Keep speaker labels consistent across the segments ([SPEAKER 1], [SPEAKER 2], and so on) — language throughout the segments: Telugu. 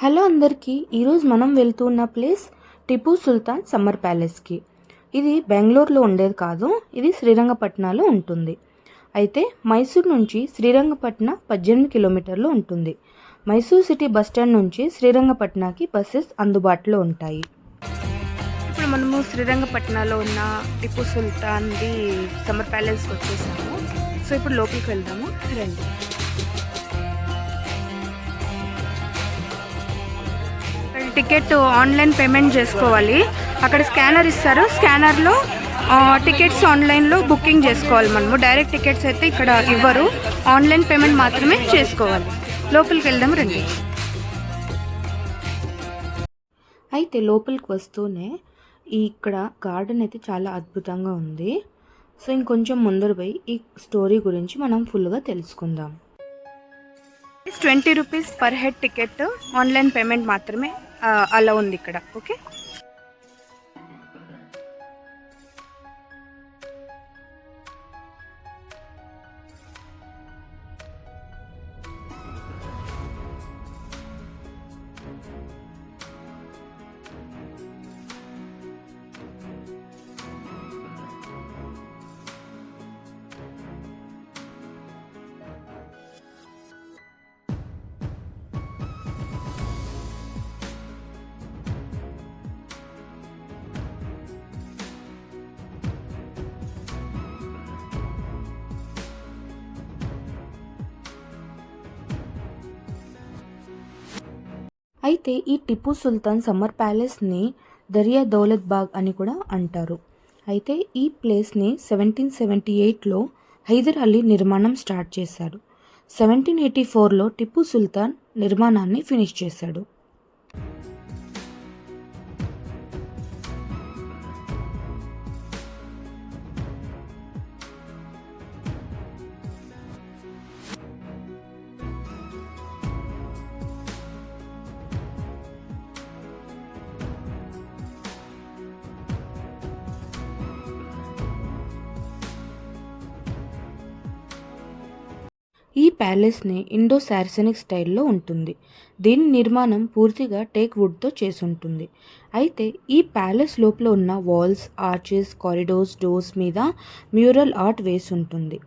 [SPEAKER 1] హలో అందరికీ. ఈరోజు మనం వెళ్తున్న ప్లేస్ టిపు సుల్తాన్ సమ్మర్ ప్యాలెస్కి. ఇది బెంగళూరులో ఉండేది కాదు, ఇది శ్రీరంగపట్నంలో ఉంటుంది. అయితే మైసూర్ నుంచి శ్రీరంగపట్నం 18 కిలోమీటర్లు ఉంటుంది. మైసూర్ సిటీ బస్టాండ్ నుంచి శ్రీరంగపట్నంకి బస్సెస్ అందుబాటులో ఉంటాయి. ఇప్పుడు మనము శ్రీరంగపట్నంలో ఉన్న టిపు సుల్తాన్ది సమ్మర్ ప్యాలెస్కి వచ్చేసాము. సో ఇప్పుడు లోపలికి వెళ్దాము, రండి. టికెట్ ఆన్లైన్ పేమెంట్ చేసుకోవాలి. అక్కడ స్కానర్ ఇస్తారు, స్కానర్లో టికెట్స్ ఆన్లైన్లో బుకింగ్ చేసుకోవాలి. మనము డైరెక్ట్ టికెట్స్ అయితే ఇక్కడ ఇవ్వరు, ఆన్లైన్ పేమెంట్ మాత్రమే చేసుకోవాలి. లోపలికి వెళ్దాం రండి. అయితే లోపలికి వస్తూనే ఇక్కడ గార్డెన్ అయితే చాలా అద్భుతంగా ఉంది. సో ఇంకొంచెం ముందర పోయి ఈ స్టోరీ గురించి మనం ఫుల్గా తెలుసుకుందాం. 20 rupees per head ticket, online payment మాత్రమే అలా ఉంది ఇక్కడ. ఓకే, అయితే ఈ టిపు సుల్తాన్ సమ్మర్ ప్యాలెస్ని దరియా దౌలత్ బాగ్ అని కూడా అంటారు. అయితే ఈ ప్లేస్ని 1778లో హైదర్ అలీ నిర్మాణం స్టార్ట్ చేశాడు. 1784లో టిపు సుల్తాన్ నిర్మాణాన్ని ఫినిష్ చేశాడు. ఈ ప్యాలెస్ని ఇండో సార్సెనిక్ స్టైల్లో ఉంటుంది. దీని నిర్మాణం పూర్తిగా టేక్ వుడ్తో చేసుంటుంది. అయితే ఈ ప్యాలెస్ లోపల ఉన్న వాల్స్, ఆర్చెస్, కారిడోర్స్, డోర్స్ మీద మ్యూరల్ ఆర్ట్ వేసి ఉంటుంది.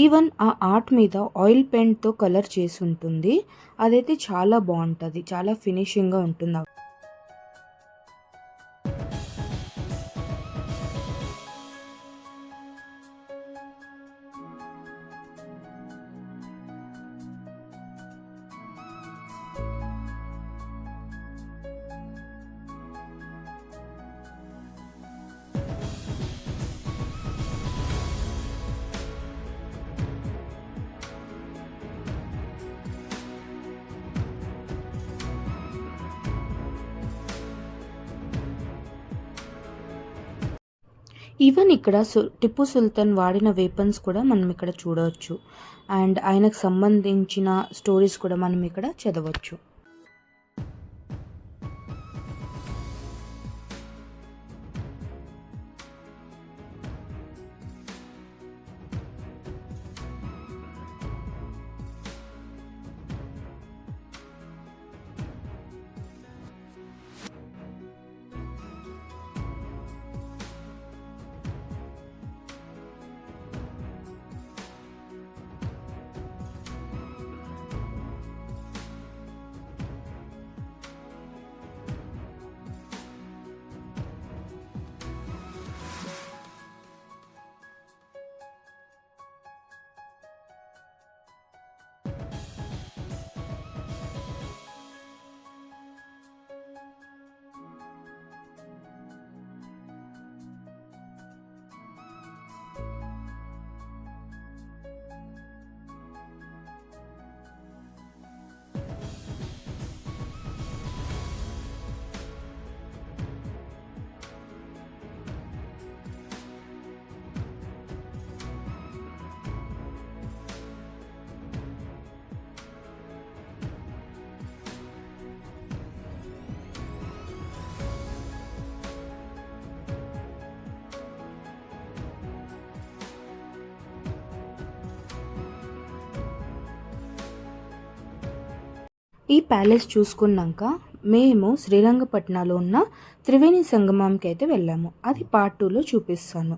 [SPEAKER 1] ఈవెన్ ఆ ఆర్ట్ మీద ఆయిల్ పెయింట్తో కలర్ చేసి ఉంటుంది. అదైతే చాలా బాగుంటుంది, చాలా ఫినిషింగ్గా ఉంటుంది. ఈవెన్ ఇక్కడ టిపు సుల్తాన్ వాడిన వెపన్స్ కూడా మనం ఇక్కడ చూడవచ్చు. అండ్ ఆయనకు సంబంధించిన స్టోరీస్ కూడా మనం ఇక్కడ చదవచ్చు. ఈ ప్యాలెస్ చూసుకున్నాక మేము శ్రీరంగపట్నంలో ఉన్న త్రివేణి సంగమంకి అయితే వెళ్ళాము. అది పార్ట్ 2లో చూపిస్తాను.